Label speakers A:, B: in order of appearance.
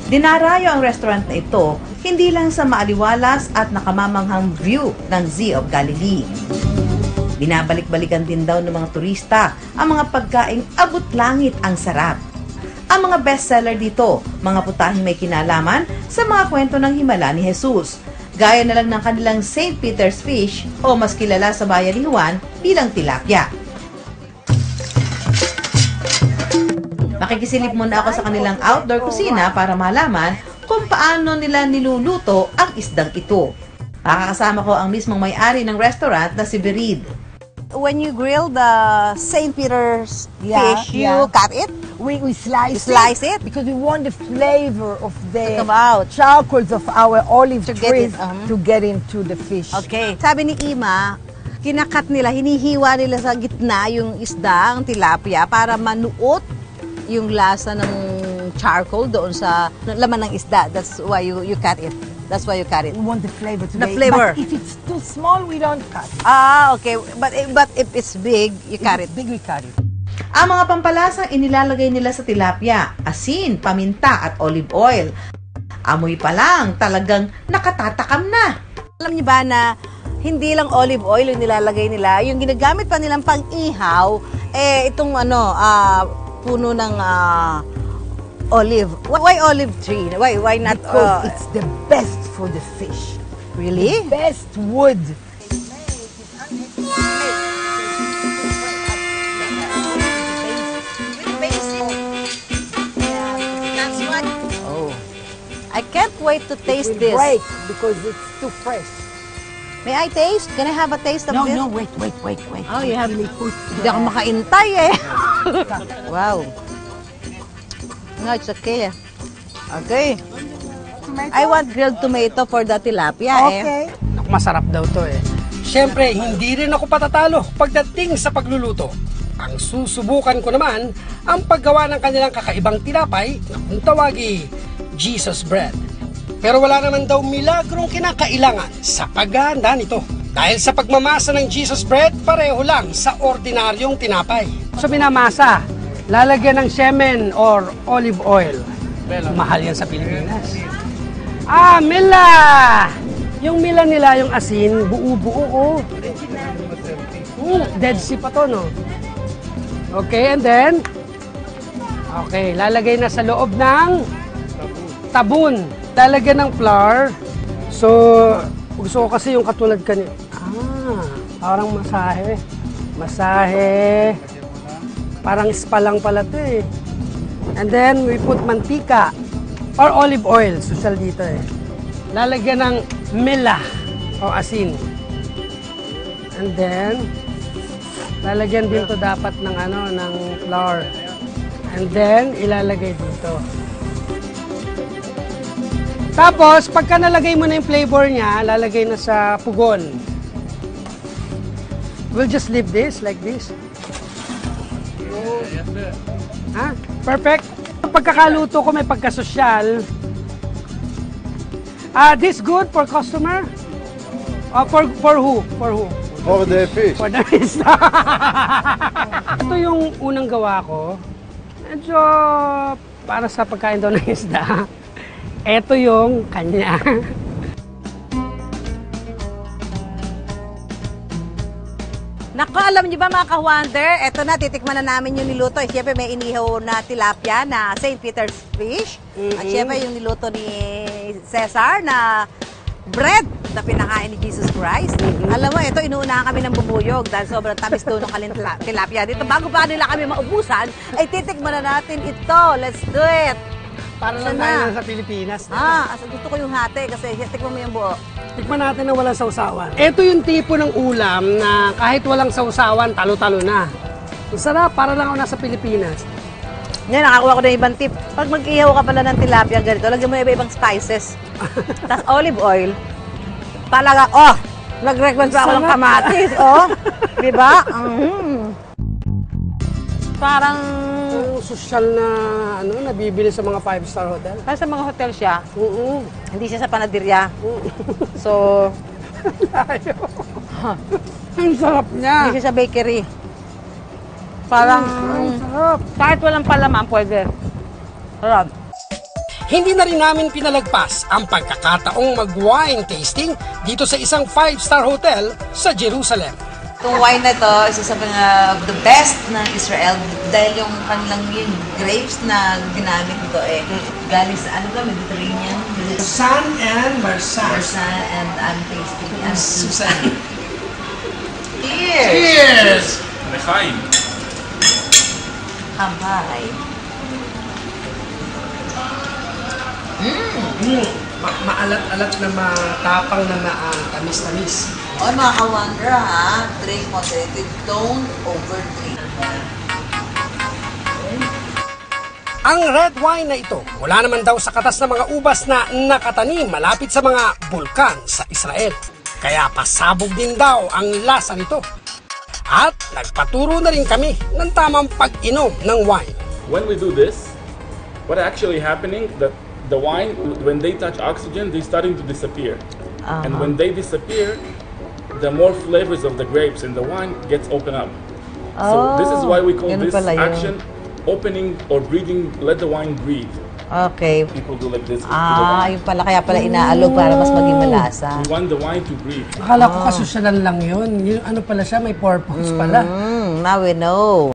A: Dinarayo ang restaurant na ito hindi lang sa maaliwalas at nakamamanghang view ng Sea of Galilee. Binabalik-balikan din daw ng mga turista ang mga pagkaing abot langit ang sarap. Ang mga bestseller dito, mga putahing may kinalaman sa mga kwento ng himala ni Jesus, gaya na lang ng kanilang St. Peter's Fish o mas kilala sa bayan ni Juan bilang tilapia. Makikisilip muna ako sa kanilang outdoor kusina para malaman kung paano nila niluluto ang isdang ito. Makakasama ko ang mismong may-ari ng restaurant na si Berid.
B: When you grill the St. Peter's fish, you cut it?
C: We slice
B: it
C: because we want the flavor of the
B: come out.
C: charcoals of our olive trees
B: get
C: to get into the fish.
B: Okay. Sabi ni Ima, kinakat nila, hinihiwa nila sa gitna yung isda, ang tilapia, para manuot yung lasa ng charcoal doon sa laman ng isda. That's why you cut it. That's why you cut it.
C: We want the flavor to
B: The flavor.
C: But if it's too small, we don't cut.
B: Ah, okay. But if it's big, you cut it.
C: If it's big, we cut it.
A: Ang mga pampalasang inilalagay nila sa tilapia, asin, paminta at olive oil. Amoy pa lang, talagang nakatatakam na.
B: Alam niyo ba na hindi lang olive oil yung nilalagay nila, yung ginagamit pa nilang pang-ihaw, itong puno ng olive. Why olive tree? Why not?
C: Because it's the best for the fish.
B: Really?
C: The best wood.
B: Oh, I can't wait to taste this.
C: Break because it's too fresh.
B: May I taste? Can I have a taste of this?
C: No, wait.
B: Oh, you have. Hindi ako makaintay eh. Wow. No, it's okay. Okay.
C: Tomato?
B: I want grilled tomato for the tilapia
C: Okay.
D: Masarap daw to eh. Siyempre, hindi rin ako patatalo pagdating sa pagluluto. Ang susubukan ko naman ang paggawa ng kanilang kakaibang tinapay na kung tawagi Jesus Bread. Pero wala naman daw milagrong kinakailangan sa paghahanda nito. Dahil sa pagmamasa ng Jesus Bread, pareho lang sa ordinaryong tinapay. So minamasa, lalagyan ng semen or olive oil. Mahal yan sa Pilipinas. Mila! Yung mila nila, yung asin, buo-buo. Dead sea pa to, no? Okay, and then, okay, lalagay na sa loob ng tabun. Lalagyan ng flour. So, gusto ko kasi yung katulad kanina. Parang masahe. Masahe. Parang spa lang pala to eh. And then, we put mantika or olive oil. Social dito eh. Lalagyan ng mila o asin. And then, lalagyan din to dapat ng ng flour. And then, ilalagay dito. Tapos, pagka nalagay mo na yung flavor niya, lalagay na sa pugon. We'll just leave this like this. Perfect. Pagkakaluto ko may pagkasosyal. This good for customer? For who? For who?
E: For the fish.
B: For the fish.
D: Ito yung unang gawa ko. Medyo para sa pagkain daw ng isda. Ito yung kanya.
B: Naku, alam niyo ba mga ka-wonder, eto na, titikman na namin yung niluto. Siyempre may inihaw na tilapia na St. Peter's Fish. At siyempre yung niluto ni Cesar na bread na pinakain ni Jesus Christ. Alam mo, ito inuunahan kami ng bubuyog dahil sobrang tamis doon ng kaling tilapia. Dito, bago pa nila kami maubusan, ay titikman na natin ito. Let's do it!
D: Para lang tayo sa Pilipinas.
B: Gusto ko yung hati kasi tikman mo yung buo.
D: Tikman natin na walang sausawan. Ito yung tipo ng ulam na kahit walang sausawan, talo-talo na. Ang sarap, para lang ako nasa Pilipinas.
B: Yan, nakakuha ko na ibang tip. Pag mag-ihaw ka pala ng tilapia ganito, lagyan mo na iba-ibang spices. Tapos olive oil. Talaga, nag-request pa ako ng kamatis, Diba? Parang
D: social na nabibili sa mga 5-star hotel.
B: sa mga hotel siya. Hindi siya sa panaderya. So,
D: ang sarap niya.
B: hindi siya sa bakery. Parang, kahit walang palaman, pwede. Sarap.
D: Hindi na rin namin pinalagpas ang pagkakataong mag-wine tasting dito sa isang 5-star hotel sa Jerusalem.
A: Itong wine na to, isa sa mga the best ng Israel dahil yung kanilang yung grapes na ginamit nito galing sa ano ba, Mediterranean?
D: San and Marsan.
A: Marsan and I'm tasting and
D: Susan.
A: Cheers!
D: Cheers!
E: L'chaim.
A: Kamay.
D: Maalat-alat na matapang na tamis-tamis.
A: O mga ka-wonder ha, drink moderated, don't overdrink.
D: Ang red wine na ito, wala naman daw sa katas ng mga ubas na nakatanim malapit sa mga bulkan sa Israel. Kaya pasabog din daw ang lasa nito. At nagpaturo na rin kami ng tamang pag-inom ng wine.
E: When we do this, what actually happening that the wine, when they touch oxygen, they're starting to disappear. And when they disappear, the more flavors of the grapes in the wine gets open up. So this is why we call
A: Ganun
E: this
A: pala yun.
E: action opening or breathing, let the wine breathe.
A: Okay.
E: People do like this to the wine.
A: Yung pala, kaya pala inaalog para mas maging malasa.
E: We want the wine to breathe.
D: Akala ko kasusyalan lang yun. Yung ano pala siya, may purpose pala.
A: Now we know.